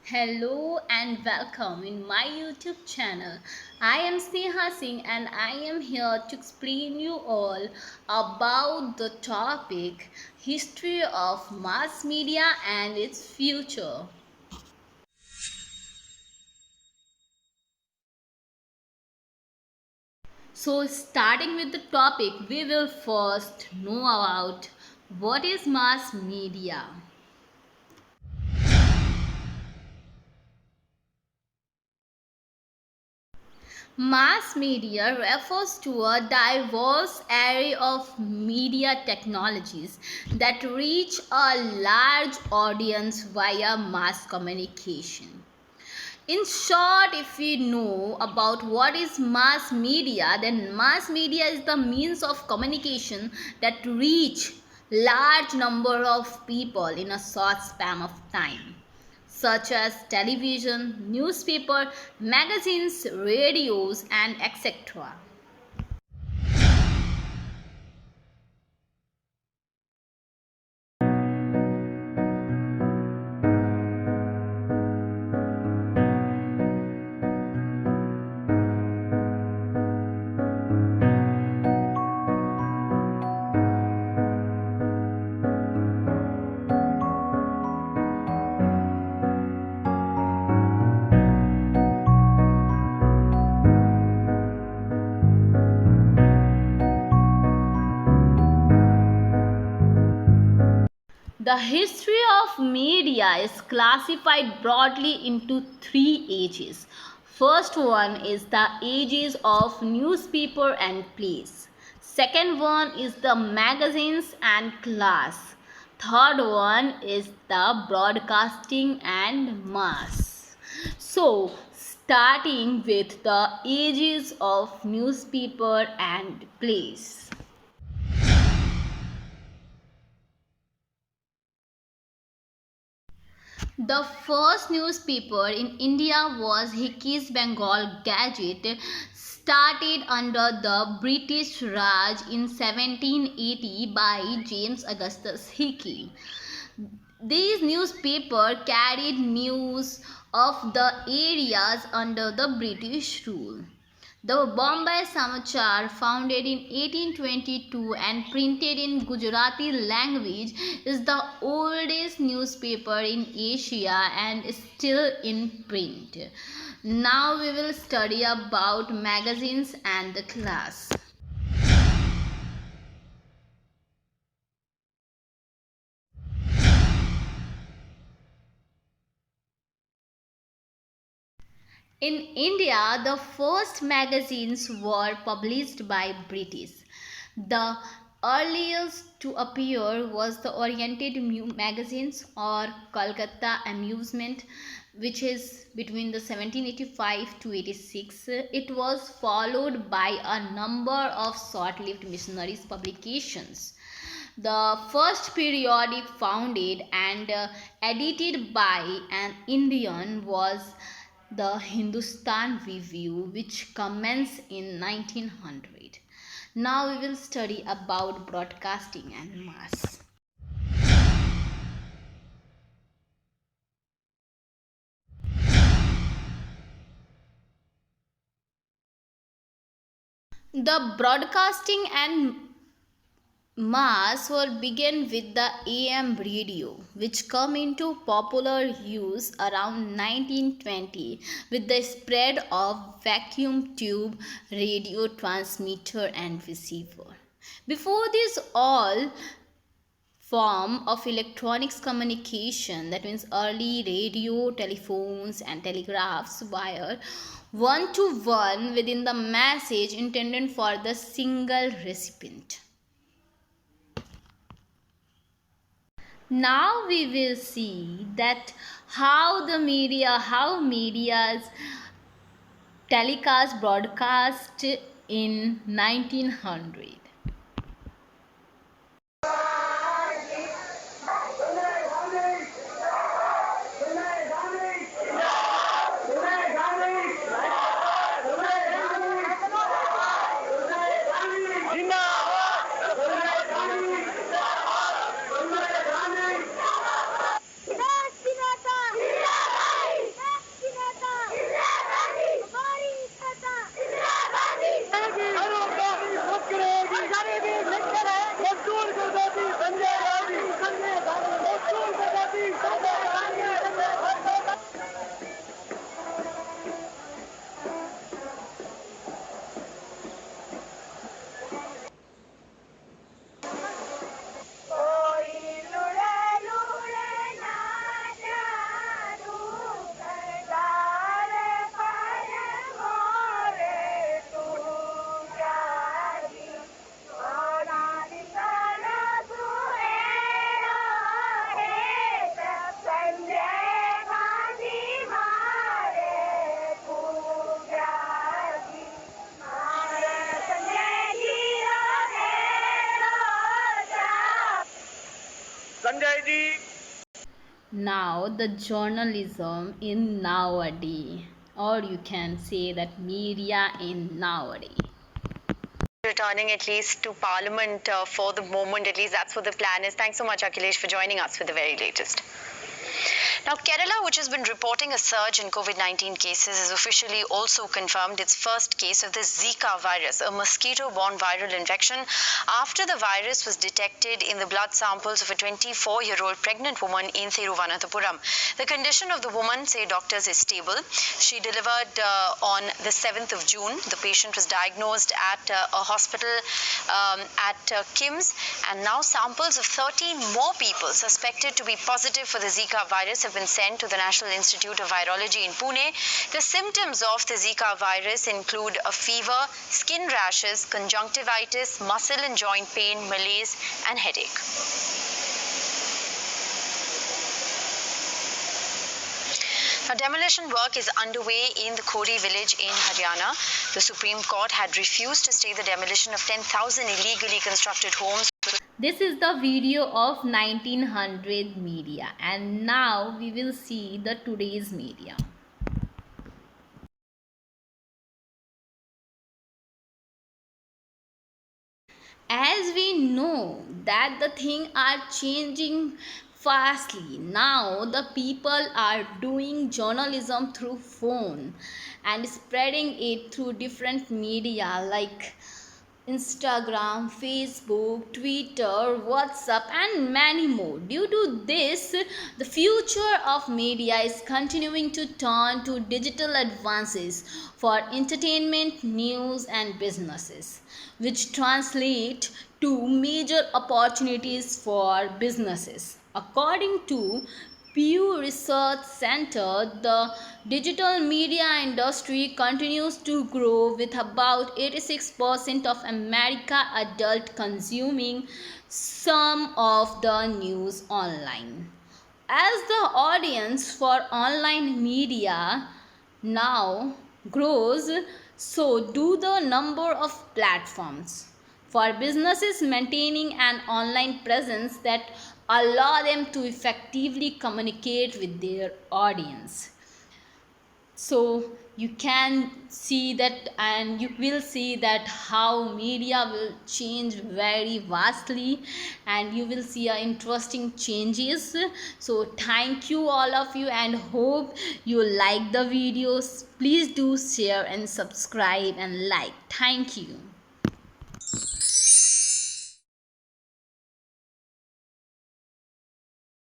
Hello and welcome in my YouTube channel. I am Sneha Singh and I am here to explain you all about the topic history of mass media and its future. So starting with the topic, we will first know about what is mass media. Mass media refers to a diverse array of media technologies that reach a large audience via mass communication. In short, if we know about what is mass media, then mass media is the means of communication that reach large number of people in a short span of time, such as television, newspaper, magazines, radios, and etc. The history of media is classified broadly into three ages. First one is the ages of newspaper and plays. Second one is the magazines and class. Third one is the broadcasting and mass. So, starting with the ages of newspaper and plays. The first newspaper in India was Hickey's Bengal Gazette, started under the British Raj in 1780 by James Augustus Hickey. These newspapers carried news of the areas under the British rule. The Bombay Samachar, founded in 1822 and printed in Gujarati language, is the oldest newspaper in Asia and is still in print. Now we will study about magazines and the class. In India, the first magazines were published by British. The earliest to appear was the Oriented Magazines or Kolkata Amusement, which is between the 1785 to 86. It was followed by a number of short-lived missionaries publications. The first periodic founded and edited by an Indian was the Hindustan Review, which commenced in 1900. Now we will study about broadcasting and mass. The broadcasting and mass were began with the AM radio, which come into popular use around 1920 with the spread of vacuum tube radio transmitter and receiver. Before this, all form of electronics communication, that means early radio, telephones, and telegraphs wire one to one within the message intended for the single recipient. Now we will see that how media's telecast broadcast in 1900. about the journalism in nowadays, or you can say that media in nowadays. Returning at least to Parliament for the moment, at least that's what the plan is. Thanks so much, Akhilesh, for joining us with the very latest. Now, Kerala, which has been reporting a surge in COVID-19 cases, has officially also confirmed its first case of the Zika virus, a mosquito-borne viral infection, after the virus was detected in the blood samples of a 24-year-old pregnant woman in Thiruvananthapuram. The condition of the woman, say doctors, is stable. She delivered on the 7th of June. The patient was diagnosed at a hospital at KIMS, and now samples of 13 more people suspected to be positive for the Zika virus have been sent to the National Institute of Virology in Pune. The symptoms of the Zika virus include a fever, skin rashes, conjunctivitis, muscle and joint pain, malaise, and headache. Now, demolition work is underway in the Khori village in Haryana. The Supreme Court had refused to stay the demolition of 10,000 illegally constructed homes. This is the video of 1900 media, and now we will see the today's media. As we know that the things are changing fastly, now the people are doing journalism through phone and spreading it through different media like Instagram, Facebook, Twitter, WhatsApp, and many more. Due to this, the future of media is continuing to turn to digital advances for entertainment, news, and businesses, which translate to major opportunities for businesses. According to Pew Research Center, the digital media industry continues to grow with about 86% of America adult consuming some of the news online. As the audience for online media now grows, so do the number of platforms for businesses maintaining an online presence that allow them to effectively communicate with their audience. So you can see that, and you will see that how media will change very vastly, and you will see interesting changes. So thank you all of you, and hope you like the videos. Please do share and subscribe and like. Thank you.